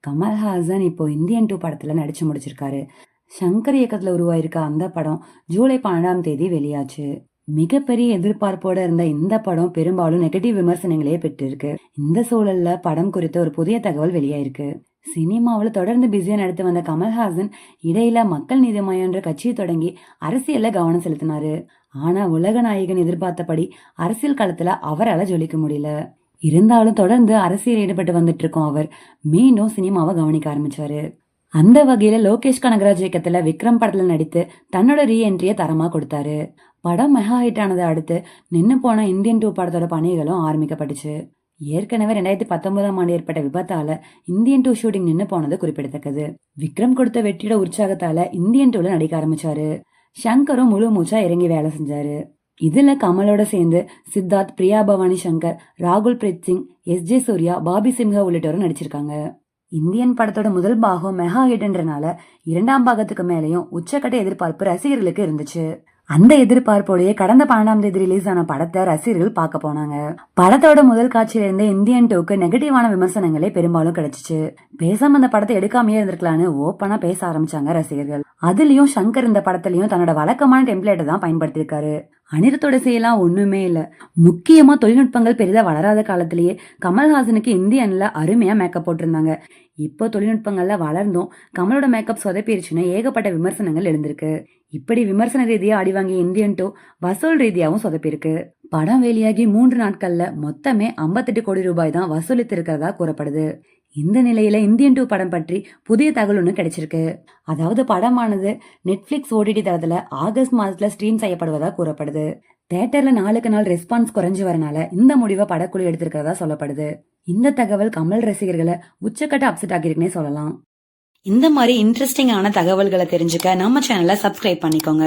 கமல்ஹாசன் இப்போ இந்தியன் 2 படத்துல நடிச்சு முடிச்சிருக்காரு. சங்கர் இயக்கத்துல உருவாயிருக்க அந்த படம் ஜூலை 12ஆம் தேதி வெளியாச்சு. மிகப்பெரிய எதிர்பார்ப்போட இருந்த இந்த படம் பெரும்பாலும் நெகட்டிவ் விமர்சனங்களே பெற்றிருக்கு. இந்த சூழல்ல படம் குறித்த ஒரு புதிய தகவல் வெளியாயிருக்கு. சினிமாவில் தொடர்ந்து பிஸியா நடித்து வந்த கமல்ஹாசன் இடையில மக்கள் நீதி மய்யம்ன்ற கட்சியை தொடங்கி அரசியல்ல கவனம் செலுத்தினாரு. ஆனா உலக நாயகன் எதிர்பார்த்தபடி அரசியல் களத்துல அவரால் ஜொலிக்க முடியல. இருந்தாலும் தொடர்ந்து அரசியல் ஈடுபட்டு வந்துட்டு இருக்கோம். அவர் மீண்டும் சினிமாவை கவனிக்க ஆரம்பிச்சாரு. அந்த வகையில லோகேஷ் கனகராஜ் இயக்கத்துல விக்ரம் படத்துல நடித்து தன்னோட ரீஎன்ட்ரிய தரமா கொடுத்தாரு. படம் மெகா ஹிட் ஆனதை அடுத்து நின்னு போன இந்தியன் 2 படத்தோட பணிகளும் ஆரம்பிக்கப்பட்டுச்சு. ஏற்கனவே 2019ஆம் ஆண்டு ஏற்பட்ட விபத்தால இந்தியன் 2 ஷூட்டிங் நின்னு போனது குறிப்பிடத்தக்கது. விக்ரம் கொடுத்த வெற்றியோட உற்சாகத்தால இந்தியன் 2ல நடிக்க ஆரம்பிச்சாரு. சங்கரும் முழு மூச்சா இறங்கி வேலை செஞ்சாரு. இதுல கமலோட சேர்ந்து சித்தார்த், பிரியா பவானி சங்கர், ராகுல் பிரீத் சிங், எஸ்.ஜே. சூர்யா, பாபி சிம்ஹா உள்ளிட்டோரும் நடிச்சிருக்காங்க. இந்தியன் படத்தோட முதல் பாகம் மெகா ஹிட்ன்றனால இரண்டாம் பாகத்துக்கு மேலேயும் உச்சக்கட்ட எதிர்பார்ப்பு ரசிகர்களுக்கு இருந்துச்சு. அந்த எதிர்பார்ப்போடய கடந்த 12ஆம் தேதி ரிலீஸ் ஆன படத்தை ரசிகர்கள் பார்க்க போனாங்க. படத்தோட முதல் காட்சியில இருந்தே இந்தியன் 2க்கு நெகட்டிவான விமர்சனங்களே பெரும்பாலும் கிடைச்சிச்சு. பேசாம அந்த படத்தை எடுக்காமையே இருந்திருக்கலான்னு ஓப்பனா பேச ஆரம்பிச்சாங்க ரசிகர்கள். அதுலயும் சங்கர் இந்த படத்துலயும் தன்னோட வழக்கமான டெம்ப்ளேட்டை தான் பயன்படுத்தியிருக்காரு. அனிருத்தோட செய்யலாம் ஒண்ணுமே இல்ல. முக்கியமா தொழில்நுட்பங்கள் பெரிதா வளராத காலத்திலேயே கமல்ஹாசனுக்கு இந்தியன்ல அருமையா மேக்கப் போட்டிருந்தாங்க. இப்போ தொழில்நுட்பங்கள்ல வளர்ந்தும் கமலோட மேக்கப் சொதப்பிருச்சுன்னு ஏகப்பட்ட விமர்சனங்கள் எழுந்திருக்கு. இப்படி விமர்சன ரீதியா அடிவாங்கிய இந்தியன் 2 வசூல் ரீதியாவும் சொதப்பிருக்கு. படம் வெளியாகி 3 நாட்கள்ல மொத்தமே 58 கோடி ரூபாய் தான் வசூலித்து இருக்கிறதா கூறப்படுது. இந்த நிலையில இந்தியன் 2 படம் பற்றி புதிய தகவல் ஒன்று கிடைச்சிருக்கு. அதாவது படமானது நெட்ஃபிளிக்ஸ் ஓடிடி தளத்துல ஆகஸ்ட் மாதத்துல ஸ்ட்ரீம் செய்யப்படுவதா கூறப்படுது. தியேட்டர்ல நாளுக்கு நாள் ரெஸ்பான்ஸ் குறைஞ்சு வரனால இந்த முடிவை படக்குழு எடுத்திருக்கிறதா சொல்லப்படுது. இந்த தகவல் கமல் ரசிகர்களை உச்சக்கட்ட அப்செட் ஆகிருக்குன்னே சொல்லலாம். இந்த மாதிரி இன்ட்ரெஸ்டிங்கான தகவல்களை தெரிஞ்சுக்க நம்ம சேனலை சப்ஸ்கிரைப் பண்ணிக்கோங்க.